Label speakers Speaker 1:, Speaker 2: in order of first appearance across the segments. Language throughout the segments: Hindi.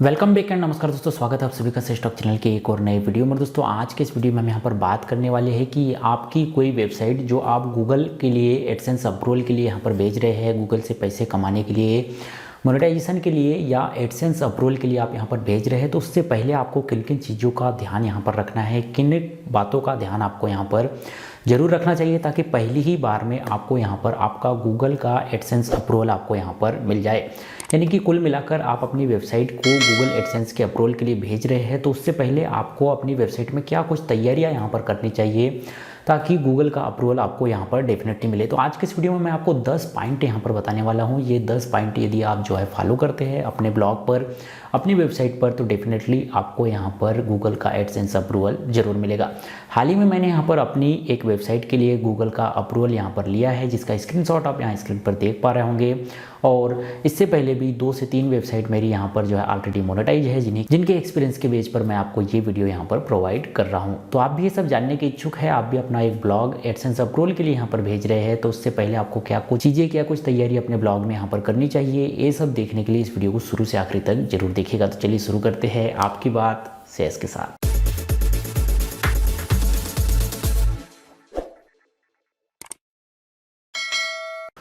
Speaker 1: वेलकम बैक एंड नमस्कार दोस्तों, स्वागत है आप सभी का स्टॉक चैनल के एक और नए वीडियो में। दोस्तों आज के इस वीडियो में हम यहाँ पर बात करने वाले हैं कि आपकी कोई वेबसाइट जो आप गूगल के लिए एडसेंस अप्रूवल के लिए यहाँ पर भेज रहे हैं, गूगल से पैसे कमाने के लिए, मोनेटाइजेशन के लिए या एडसेंस अप्रूवल के लिए आप यहाँ पर भेज रहे हैं, तो उससे पहले आपको किन किन चीज़ों का ध्यान यहाँ पर रखना है, किन बातों का ध्यान आपको यहाँ पर ज़रूर रखना चाहिए ताकि पहली ही बार में आपको यहाँ पर आपका गूगल का एडसेंस अप्रूवल आपको यहाँ पर मिल जाए। यानी कि कुल मिलाकर आप अपनी वेबसाइट को गूगल एडसेंस के अप्रूवल के लिए भेज रहे हैं, तो उससे पहले आपको अपनी वेबसाइट में क्या कुछ तैयारियां यहाँ पर करनी चाहिए ताकि गूगल का अप्रूवल आपको यहाँ पर डेफिनेटली मिले। तो आज के इस वीडियो में मैं आपको 10 पॉइंट यहाँ पर बताने वाला हूँ। ये 10 पॉइंट यदि आप जो है फॉलो करते हैं अपने ब्लॉग पर, अपनी वेबसाइट पर, तो डेफिनेटली आपको यहाँ पर गूगल का एडसेंस अप्रूवल जरूर मिलेगा। हाल ही में मैंने यहाँ पर अपनी एक वेबसाइट के लिए गूगल का अप्रूवल यहाँ पर लिया है, जिसका स्क्रीनशॉट आप यहाँ स्क्रीन पर देख पा रहे होंगे। और इससे पहले भी 2 से 3 वेबसाइट मेरी यहाँ पर जो है ऑलरेडी मोनेटाइज है, जिनके एक्सपीरियंस के बेस पर मैं आपको ये वीडियो यहाँ पर प्रोवाइड कर रहा हूँ। तो आप भी ये सब जानने के इच्छुक है, आप भी अपना एक ब्लॉग एडसेंस अप्रूवल के लिए यहाँ पर भेज रहे हैं, तो उससे पहले आपको क्या कुछ चीज़ें, क्या कुछ तैयारी अपने ब्लॉग में यहाँ पर करनी चाहिए, ये सब देखने के लिए इस वीडियो को शुरू से आखिरी तक जरूर देखिएगा। तो चलिए शुरू करते हैं आपकी बात शेष के साथ।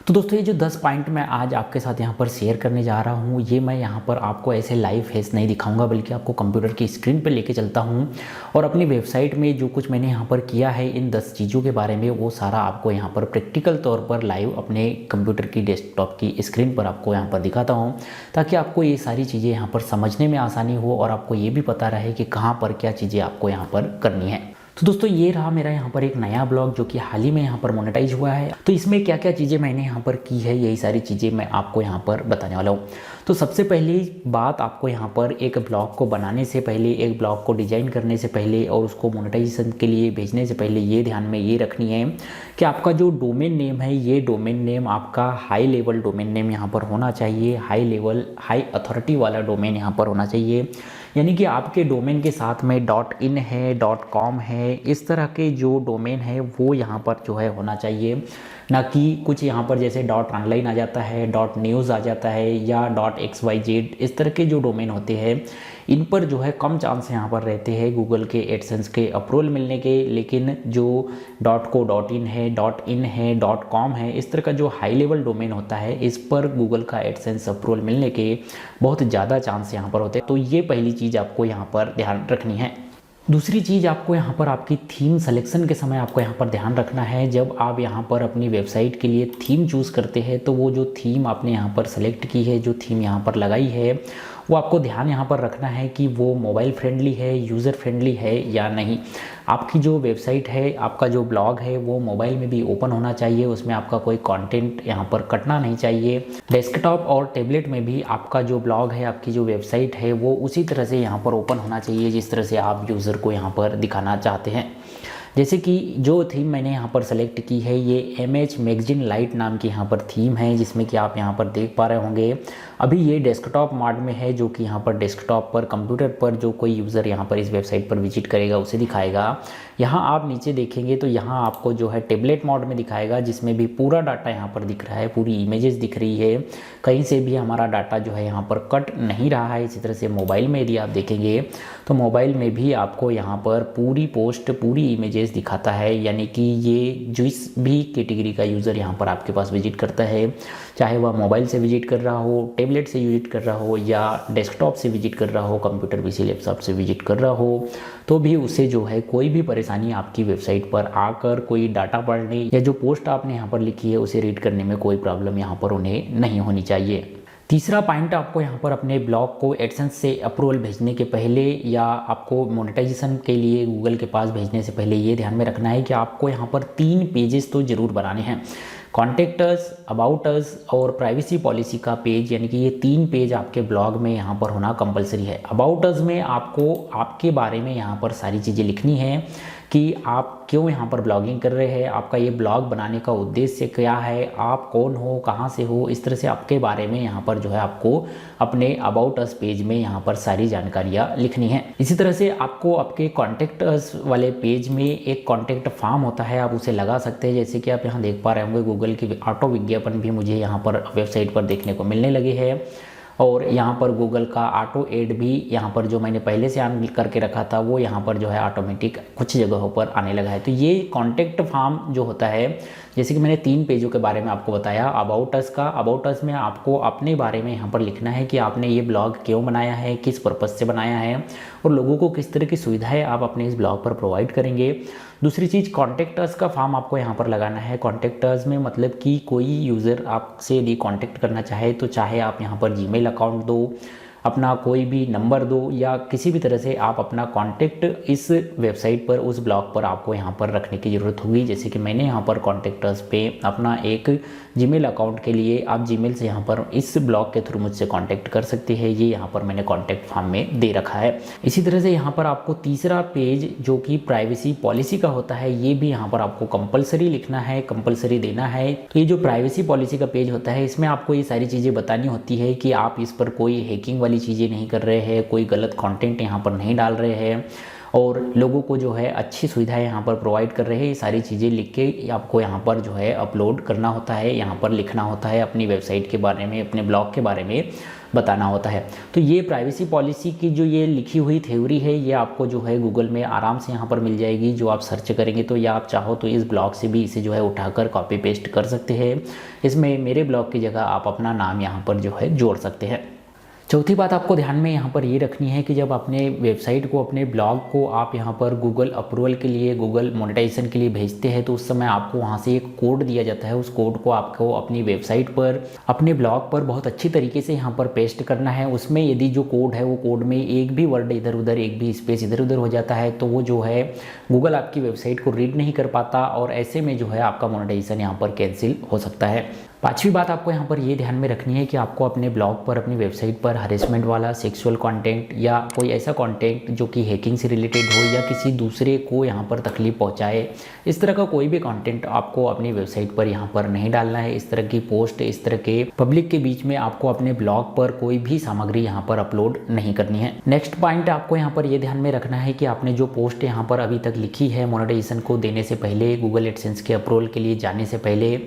Speaker 1: तो दोस्तों ये जो 10 पॉइंट मैं आज आपके साथ यहाँ पर शेयर करने जा रहा हूँ, ये मैं यहाँ पर आपको ऐसे लाइव फेस नहीं दिखाऊंगा, बल्कि आपको कंप्यूटर की स्क्रीन पर लेके चलता हूँ और अपनी वेबसाइट में जो कुछ मैंने यहाँ पर किया है इन 10 चीज़ों के बारे में, वो सारा आपको यहाँ पर प्रैक्टिकल तौर पर लाइव अपने कंप्यूटर की डेस्कटॉप की स्क्रीन पर आपको यहाँ पर दिखाता हूँ, ताकि आपको ये सारी चीज़ें यहाँ पर समझने में आसानी हो और आपको ये भी पता रहे कि कहाँ पर क्या चीज़ें आपको यहाँ पर करनी है। तो दोस्तों ये रहा मेरा यहाँ पर एक नया ब्लॉग जो कि हाल ही में यहाँ पर मोनेटाइज हुआ है। तो इसमें क्या क्या चीज़ें मैंने यहाँ पर की है, यही सारी चीज़ें मैं आपको यहाँ पर बताने वाला हूँ। तो सबसे पहली बात, आपको यहाँ पर एक ब्लॉग को बनाने से पहले, एक ब्लॉग को डिज़ाइन करने से पहले और उसको मोनेटाइजेशन के लिए भेजने से पहले ये ध्यान में ये रखनी है कि आपका जो डोमेन नेम है, ये डोमेन नेम आपका हाई लेवल डोमेन नेम यहाँ पर होना चाहिए, हाई लेवल, हाई अथॉरिटी वाला डोमेन यहाँ पर होना चाहिए। यानी कि आपके डोमेन के साथ में .in है, .com है, इस तरह के जो डोमेन है वो यहाँ पर जो है होना चाहिए, ना कि कुछ यहाँ पर जैसे .online आ जाता है, .news आ जाता है या .xyz, इस तरह के जो डोमेन होते हैं इन पर जो है कम चांस यहाँ पर रहते हैं गूगल के एडसेंस के अप्रूवल मिलने के। लेकिन जो .co.in है, .in है, .com है, इस तरह का जो हाई लेवल डोमेन होता है, इस पर गूगल का एडसेंस अप्रूवल मिलने के बहुत ज़्यादा चांस यहाँ पर होते हैं। तो ये पहली चीज़ आपको यहाँ पर ध्यान रखनी है। दूसरी चीज़ आपको यहाँ पर आपकी थीम सिलेक्शन के समय आपको यहाँ पर ध्यान रखना है। जब आप यहाँ पर अपनी वेबसाइट के लिए थीम चूज़ करते हैं, तो वो जो थीम आपने यहाँ पर सेलेक्ट की है, जो थीम यहाँ पर लगाई है, वो आपको ध्यान यहाँ पर रखना है कि वो मोबाइल फ्रेंडली है, यूज़र फ्रेंडली है या नहीं। आपकी जो वेबसाइट है, आपका जो ब्लॉग है, वो मोबाइल में भी ओपन होना चाहिए, उसमें आपका कोई कंटेंट यहाँ पर कटना नहीं चाहिए। डेस्कटॉप और टैबलेट में भी आपका जो ब्लॉग है, आपकी जो वेबसाइट है, वो उसी तरह से यहाँ पर ओपन होना चाहिए जिस तरह से आप यूज़र को यहाँ पर दिखाना चाहते हैं। जैसे कि जो थीम मैंने यहाँ पर सेलेक्ट की है, ये MH मैगजीन लाइट नाम की यहाँ पर थीम है, जिसमें कि आप यहाँ पर देख पा रहे होंगे अभी ये डेस्कटॉप मोड में है, जो कि यहाँ पर डेस्कटॉप पर, कंप्यूटर पर जो कोई यूज़र यहाँ पर इस वेबसाइट पर विजिट करेगा उसे दिखाएगा। यहाँ आप नीचे देखेंगे तो यहाँ आपको जो है टेबलेट मोड में दिखाएगा, जिसमें भी पूरा डाटा यहाँ पर दिख रहा है, पूरी इमेजेस दिख रही है, कहीं से भी हमारा डाटा जो है यहाँ पर कट नहीं रहा है। इसी तरह से मोबाइल में यदि आप देखेंगे तो मोबाइल में भी आपको यहाँ पर पूरी पोस्ट, पूरी इमेजेस दिखाता है। यानी कि ये जिस भी कैटेगरी का यूज़र यहाँ पर आपके पास विजिट करता है, चाहे वह मोबाइल से विजिट कर रहा हो, टैबलेट से विजिट कर रहा हो या डेस्कटॉप से विजिट कर रहा हो, कंप्यूटर PC लैपटॉप से विजिट कर रहा हो, तो भी उसे जो है कोई भी परेशानी आपकी वेबसाइट पर आकर कोई डाटा पढ़ने या जो पोस्ट आपने यहाँ पर लिखी है उसे रीड करने में कोई प्रॉब्लम यहाँ पर उन्हें नहीं होनी चाहिए। तीसरा पॉइंट, आपको यहाँ पर अपने ब्लॉग को एडसेंस से अप्रूवल भेजने के पहले या आपको मोनेटाइजेशन के लिए गूगल के पास भेजने से पहले ये ध्यान में रखना है कि आपको यहाँ पर 3 पेजेस तो ज़रूर बनाने हैं। कॉन्टेक्ट अस, अबाउट अस और प्राइवेसी पॉलिसी का पेज, यानी कि ये 3 पेज आपके ब्लॉग में यहाँ पर होना कंपलसरी है। अबाउट अस में आपको आपके बारे में यहाँ पर सारी चीज़ें लिखनी है कि आप क्यों यहाँ पर ब्लॉगिंग कर रहे हैं, आपका ये ब्लॉग बनाने का उद्देश्य क्या है, आप कौन हो, कहाँ से हो, इस तरह से आपके बारे में यहाँ पर जो है आपको अपने अबाउट अस पेज में यहाँ पर सारी जानकारियाँ लिखनी है। इसी तरह से आपको आपके कॉन्टेक्ट अस वाले पेज में एक कॉन्टेक्ट फॉर्म होता है, आप उसे लगा सकते हैं। जैसे कि आप यहाँ देख पा रहे होंगे गूगल की ऑटो विज्ञापन भी मुझे यहाँ पर वेबसाइट पर देखने को मिलने लगे हैं। और यहाँ पर गूगल का ऑटो एड भी यहाँ पर जो मैंने पहले से ऑन करके रखा था वो यहाँ पर जो है ऑटोमेटिक कुछ जगहों पर आने लगा है। तो ये कॉन्टेक्ट फॉर्म जो होता है, जैसे कि मैंने 3 पेजों के बारे में आपको बताया। अबाउट अस का, अबाउट अस में आपको अपने बारे में यहाँ पर लिखना है कि आपने ये ब्लॉग क्यों बनाया है, किस पर्पज़ से बनाया है और लोगों को किस तरह की सुविधाएं आप अपने इस ब्लॉग पर प्रोवाइड करेंगे। दूसरी चीज़, कॉन्टेक्ट अस का फॉर्म आपको यहाँ पर लगाना है। कॉन्टेक्ट अस में मतलब कि कोई यूज़र आपसे यदि कॉन्टेक्ट करना चाहे तो चाहे आप यहाँ पर जीमेल अकाउंट दो, अपना कोई भी नंबर दो या किसी भी तरह से आप अपना कॉन्टेक्ट इस वेबसाइट पर, उस ब्लॉग पर आपको यहाँ पर रखने की ज़रूरत होगी। जैसे कि मैंने यहाँ पर कॉन्टेक्ट अस पे अपना एक जीमेल अकाउंट के लिए आप जीमेल से यहाँ पर इस ब्लॉग के थ्रू मुझसे कॉन्टेक्ट कर सकते हैं, ये यहाँ पर मैंने कॉन्टेक्ट फॉर्म में दे रखा है। इसी तरह से यहाँ पर आपको तीसरा पेज जो कि प्राइवेसी पॉलिसी का होता है, ये भी यहाँ पर आपको कंपलसरी लिखना है, कंपलसरी देना है। तो ये जो प्राइवेसी पॉलिसी का पेज होता है, इसमें आपको ये सारी चीज़ें बतानी होती है कि आप इस पर कोई हैकिंग वाली चीज़ें नहीं कर रहे हैं, कोई गलत कंटेंट यहाँ पर नहीं डाल रहे हैं और लोगों को जो है अच्छी सुविधाएं यहाँ पर प्रोवाइड कर रहे हैं। ये सारी चीज़ें लिख के आपको यहाँ पर जो है अपलोड करना होता है, यहाँ पर लिखना होता है, अपनी वेबसाइट के बारे में, अपने ब्लॉग के बारे में बताना होता है। तो ये प्राइवेसी पॉलिसी की जो ये लिखी हुई थ्योरी है, ये आपको जो है गूगल में आराम से यहाँ पर मिल जाएगी। जो आप सर्च करेंगे तो, या आप चाहो तो इस ब्लॉग से भी इसे जो है उठाकर कॉपी पेस्ट कर सकते हैं। इसमें मेरे ब्लॉग की जगह आप अपना नाम यहाँ पर जो है जोड़ सकते हैं। चौथी बात आपको ध्यान में यहाँ पर ये रखनी है कि जब अपने वेबसाइट को, अपने ब्लॉग को आप यहाँ पर गूगल अप्रूवल के लिए, गूगल मोनेटाइजेशन के लिए भेजते हैं तो उस समय आपको वहाँ से एक कोड दिया जाता है। उस कोड को आपको अपनी वेबसाइट पर, अपने ब्लॉग पर बहुत अच्छी तरीके से यहाँ पर पेस्ट करना है। उसमें यदि जो कोड है वो कोड में एक भी वर्ड इधर उधर, एक भी स्पेस इधर उधर हो जाता है तो वो जो है गूगल आपकी वेबसाइट को रीड नहीं कर पाता और ऐसे में जो है आपका मोनेटाइजेशन यहाँ पर कैंसिल हो सकता है। पांचवी बात आपको यहाँ पर ये ध्यान में रखनी है कि आपको अपने ब्लॉग पर, अपनी वेबसाइट पर हरेसमेंट वाला सेक्सुअल कंटेंट या कोई ऐसा कंटेंट जो कि हैकिंग से रिलेटेड हो या किसी दूसरे को यहाँ पर तकलीफ पहुँचाए, इस तरह का कोई भी कंटेंट आपको अपनी वेबसाइट पर यहाँ पर नहीं डालना है। इस तरह की पोस्ट, इस तरह के पब्लिक के बीच में आपको अपने ब्लॉग पर कोई भी सामग्री यहाँ पर अपलोड नहीं करनी है। नेक्स्ट पॉइंट आपको यहाँ पर ये ध्यान में रखना है कि आपने जो पोस्ट यहाँ पर अभी तक लिखी है मोनेटाइजेशन को देने से पहले, गूगल एडसेंस के अप्रूवल के लिए जाने से पहले,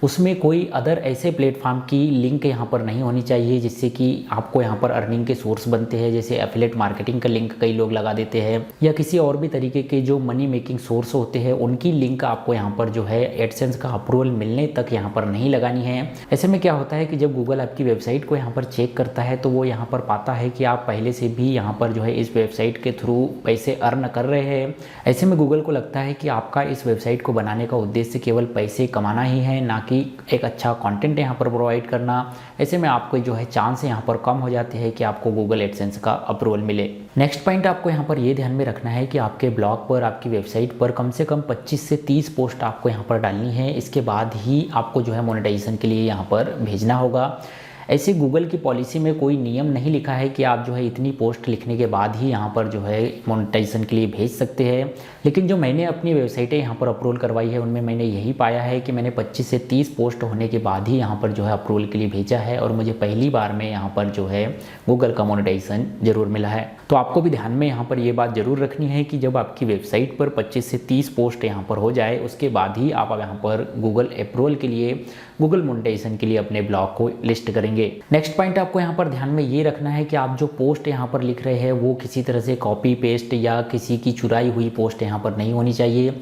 Speaker 1: उसमें कोई अदर ऐसे प्लेटफॉर्म की लिंक यहाँ पर नहीं होनी चाहिए जिससे कि आपको यहाँ पर अर्निंग के सोर्स बनते हैं। जैसे एफिलिएट मार्केटिंग का लिंक कई लोग लगा देते हैं या किसी और भी तरीके के जो मनी मेकिंग सोर्स होते हैं उनकी लिंक आपको यहाँ पर जो है एडसेंस का अप्रूवल मिलने तक यहाँ पर नहीं लगानी है। ऐसे में क्या होता है कि जब गूगल आपकी वेबसाइट को यहाँ पर चेक करता है तो वो यहाँ पर पाता है कि आप पहले से भी यहाँ पर जो है इस वेबसाइट के थ्रू पैसे अर्न कर रहे हैं। ऐसे में गूगल को लगता है कि आपका इस वेबसाइट को बनाने का उद्देश्य केवल पैसे कमाना ही है, ना कि एक अच्छा कंटेंट यहाँ पर प्रोवाइड करना। ऐसे में आपको जो है चांस यहाँ पर कम हो जाते हैं कि आपको गूगल एडसेंस का अप्रूवल मिले। नेक्स्ट पॉइंट आपको यहाँ पर ये ध्यान में रखना है कि आपके ब्लॉग पर, आपकी वेबसाइट पर कम से कम 25 से 30 पोस्ट आपको यहाँ पर डालनी है। इसके बाद ही आपको जो है मोनेटाइजेशन के लिए यहाँ पर भेजना होगा। ऐसे गूगल की पॉलिसी में कोई नियम नहीं लिखा है कि आप जो है इतनी पोस्ट लिखने के बाद ही यहाँ पर जो है मोनेटाइजेशन के लिए भेज सकते हैं। लेकिन जो मैंने अपनी वेबसाइटें यहाँ पर अप्रूवल करवाई है उनमें मैंने यही पाया है कि मैंने 25 से 30 पोस्ट होने के बाद ही यहाँ पर जो है अप्रूवल के लिए भेजा है और मुझे पहली बार में यहाँ पर जो है गूगल का मोनेटाइजेशन जरूर मिला है। तो आपको भी ध्यान में यहाँ पर ये बात जरूर रखनी है कि जब आपकी वेबसाइट पर 25 से 30 पोस्ट यहाँ पर हो जाए उसके बाद ही आप यहाँ पर गूगल अप्रूवल के लिए, गूगल मोनेटाइजेशन के लिए अपने ब्लॉग को लिस्ट करेंगे। नेक्स्ट पॉइंट आपको यहाँ पर ध्यान में ये रखना है कि आप जो पोस्ट यहाँ पर लिख रहे हैं वो किसी तरह से कॉपी पेस्ट या किसी की चुराई हुई पोस्ट यहाँ पर नहीं होनी चाहिए।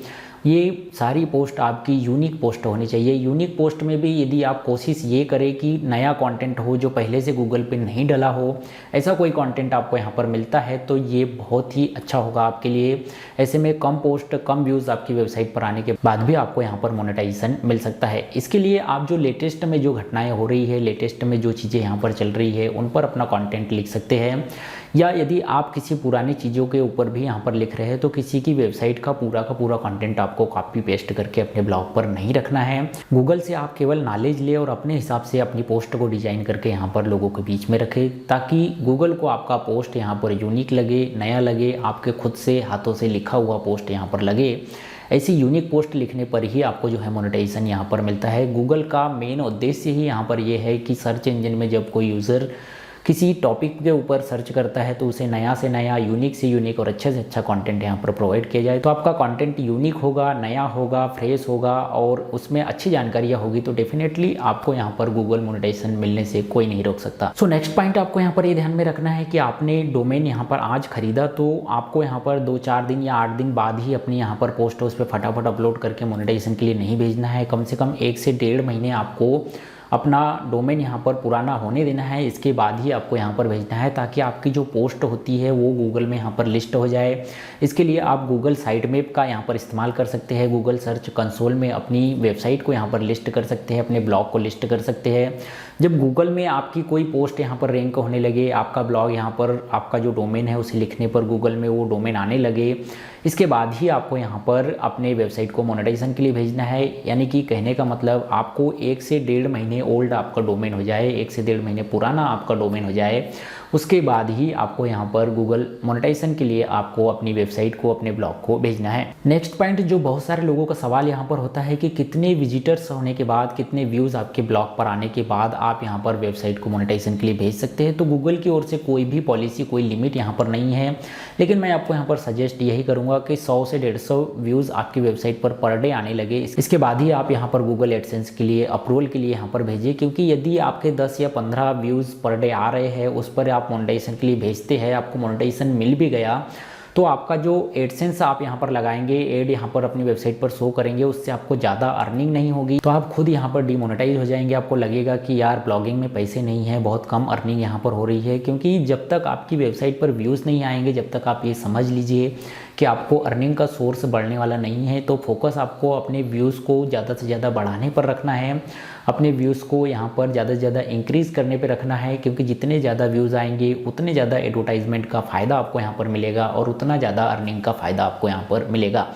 Speaker 1: ये सारी पोस्ट आपकी यूनिक पोस्ट होनी चाहिए। यूनिक पोस्ट में भी यदि आप कोशिश ये करें कि नया कंटेंट हो जो पहले से गूगल पे नहीं डला हो, ऐसा कोई कंटेंट आपको यहाँ पर मिलता है तो ये बहुत ही अच्छा होगा आपके लिए। ऐसे में कम पोस्ट, कम व्यूज़ आपकी वेबसाइट पर आने के बाद भी आपको यहाँ पर मोनेटाइजेशन मिल सकता है। इसके लिए आप जो लेटेस्ट में जो घटनाएं हो रही है, लेटेस्ट में जो चीज़ें यहाँ पर चल रही है उन पर अपना कंटेंट लिख सकते हैं। या यदि आप किसी पुरानी चीज़ों के ऊपर भी यहाँ पर लिख रहे हैं तो किसी की वेबसाइट का पूरा कंटेंट आपको कॉपी पेस्ट करके अपने ब्लॉग पर नहीं रखना है। गूगल से आप केवल नॉलेज ले और अपने हिसाब से अपनी पोस्ट को डिजाइन करके यहाँ पर लोगों के बीच में रखें ताकि गूगल को आपका पोस्ट यहाँ पर यूनिक लगे, नया लगे, आपके खुद से हाथों से लिखा हुआ पोस्ट यहाँ पर लगे। ऐसी यूनिक पोस्ट लिखने पर ही आपको जो है मोनेटाइजेशन यहाँ पर मिलता है। गूगल का मेन उद्देश्य ही यहाँ पर यह है कि सर्च इंजन में जब कोई यूज़र किसी टॉपिक के ऊपर सर्च करता है तो उसे नया से नया, यूनिक से यूनिक और अच्छे से अच्छा कंटेंट यहाँ पर प्रोवाइड किया जाए। तो आपका कंटेंट यूनिक होगा, नया होगा, फ्रेश होगा और उसमें अच्छी जानकारियाँ होगी तो डेफिनेटली आपको यहाँ पर गूगल मोनेटाइजेशन मिलने से कोई नहीं रोक सकता। सो नेक्स्ट पॉइंट आपको यहाँ पर ये ध्यान में रखना है कि आपने डोमेन यहाँ पर आज खरीदा तो आपको यहाँ पर 2-4 दिन या 8 दिन बाद ही अपनी यहाँ पर पोस्ट उस पर फटाफट अपलोड करके मोनेटाइजेशन के लिए नहीं भेजना है। कम से कम 1 से 1.5 महीने आपको अपना डोमेन यहाँ पर पुराना होने देना है, इसके बाद ही आपको यहाँ पर भेजना है ताकि आपकी जो पोस्ट होती है वो गूगल में यहाँ पर लिस्ट हो जाए। इसके लिए आप गूगल साइट मैप का यहाँ पर इस्तेमाल कर सकते हैं। गूगल सर्च कंसोल में अपनी वेबसाइट को यहाँ पर लिस्ट कर सकते हैं, अपने ब्लॉग को लिस्ट कर सकते हैं। जब गूगल में आपकी कोई पोस्ट यहाँ पर रैंक होने लगे, आपका ब्लॉग यहाँ पर आपका जो डोमेन है उसे लिखने पर गूगल में वो डोमेन आने लगे, इसके बाद ही आपको यहाँ पर अपने वेबसाइट को मोनेटाइजेशन के लिए भेजना है। यानी कि कहने का मतलब आपको 1 से 1.5 महीने ओल्ड आपका डोमेन हो जाए, 1 से 1.5 महीने पुराना आपका डोमेन हो जाए, उसके बाद ही आपको यहाँ पर गूगल मोनेटाइजेशन के लिए आपको अपनी वेबसाइट को, अपने ब्लॉग को भेजना है। नेक्स्ट पॉइंट जो बहुत सारे लोगों का सवाल यहाँ पर होता है कि कितने विजिटर्स होने के बाद, कितने व्यूज़ आपके ब्लॉग पर आने के बाद आप यहाँ पर वेबसाइट को मोनेटाइजेशन के लिए भेज सकते हैं। तो गूगल की ओर से कोई भी पॉलिसी, कोई लिमिट यहाँ पर नहीं है, लेकिन मैं आपको यहाँ पर सजेस्ट यही करूँगा कि 100 से 150 व्यूज़ आपकी वेबसाइट पर डे आने लगे, इसके बाद ही आप यहाँ पर गूगल एडसेंस के लिए अप्रूवल के लिए यहाँ पर भेजिए। क्योंकि यदि आपके 10 या 15 व्यूज़ पर डे आ रहे हैं, उस पर आप मोनेटाइजेशन के लिए भेजते हैं, आपको मोनेटाइजेशन मिल भी गया तो आपका जो एडसेंस आप यहाँ पर लगाएंगे, एड यहाँ पर अपनी वेबसाइट पर शो करेंगे, उससे आपको ज़्यादा अर्निंग नहीं होगी, तो आप खुद यहाँ पर डिमोनेटाइज हो जाएंगे। आपको लगेगा कि यार ब्लॉगिंग में पैसे नहीं है, बहुत कम अर्निंग यहाँ पर हो रही है। क्योंकि जब तक आपकी वेबसाइट पर व्यूज़ नहीं आएंगे, जब तक आप ये समझ लीजिए कि आपको अर्निंग का सोर्स बढ़ने वाला नहीं है, तो फोकस आपको अपने व्यूज़ को ज़्यादा से ज़्यादा बढ़ाने पर रखना है, अपने व्यूज़ को यहाँ पर ज़्यादा से ज़्यादा इंक्रीज़ करने पे रखना है। क्योंकि जितने ज़्यादा व्यूज़ आएंगे उतने ज़्यादा एडवर्टाइजमेंट का फ़ायदा आपको यहाँ पर मिलेगा और उतना ज़्यादा अर्निंग का फ़ायदा आपको यहाँ पर मिलेगा।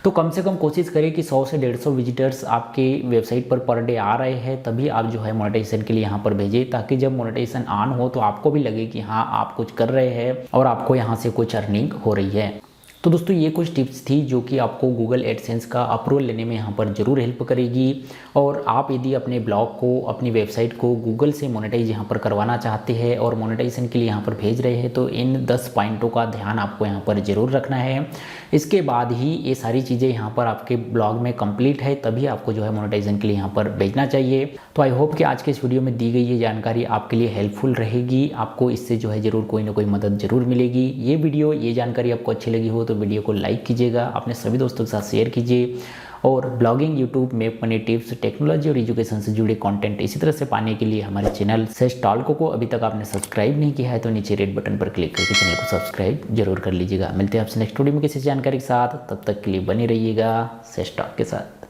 Speaker 1: तो कम से कम कोशिश करें कि 100 से 150 विजिटर्स आपके वेबसाइट पर डे आ रहे हैं, तभी आप जो है मोनेटाइजेशन के लिए यहाँ पर भेजें, ताकि जब मोनेटाइजेशन ऑन हो तो आपको भी लगे कि हाँ आप कुछ कर रहे हैं और आपको यहाँ से कुछ अर्निंग हो रही है। तो दोस्तों ये कुछ टिप्स थी जो कि आपको गूगल एडसेंस का अप्रूवल लेने में यहाँ पर ज़रूर हेल्प करेगी। और आप यदि अपने ब्लॉग को, अपनी वेबसाइट को गूगल से मोनेटाइज यहाँ पर करवाना चाहते हैं और मोनेटाइजेशन के लिए यहाँ पर भेज रहे हैं तो इन 10 पॉइंटों का ध्यान आपको यहाँ पर ज़रूर रखना है। इसके बाद ही ये सारी चीज़ें यहाँ पर आपके ब्लॉग में कंप्लीट है, तभी आपको जो है मोनेटाइजेशन के लिए यहाँ पर भेजना चाहिए। तो आई होप कि आज के इस वीडियो में दी गई ये जानकारी आपके लिए हेल्पफुल रहेगी, आपको इससे जो है ज़रूर कोई ना कोई मदद ज़रूर मिलेगी। ये वीडियो, ये जानकारी आपको अच्छी लगी हो तो वीडियो को लाइक कीजिएगा, अपने सभी दोस्तों के साथ शेयर कीजिए और blogging, YouTube, make money tips, technology और एजुकेशन से जुड़े कंटेंट इसी तरह से पाने के लिए हमारे चैनल सेज टॉल्क को अभी तक आपने सब्सक्राइब नहीं किया है तो नीचे रेड बटन पर क्लिक करके चैनल को सब्सक्राइब जरूर कर लीजिएगा। मिलते हैं आपसे नेक्स्ट वीडियो में किसी जानकारी के साथ, तब तक के लिए बने रहिएगा सेज टॉल्क के साथ।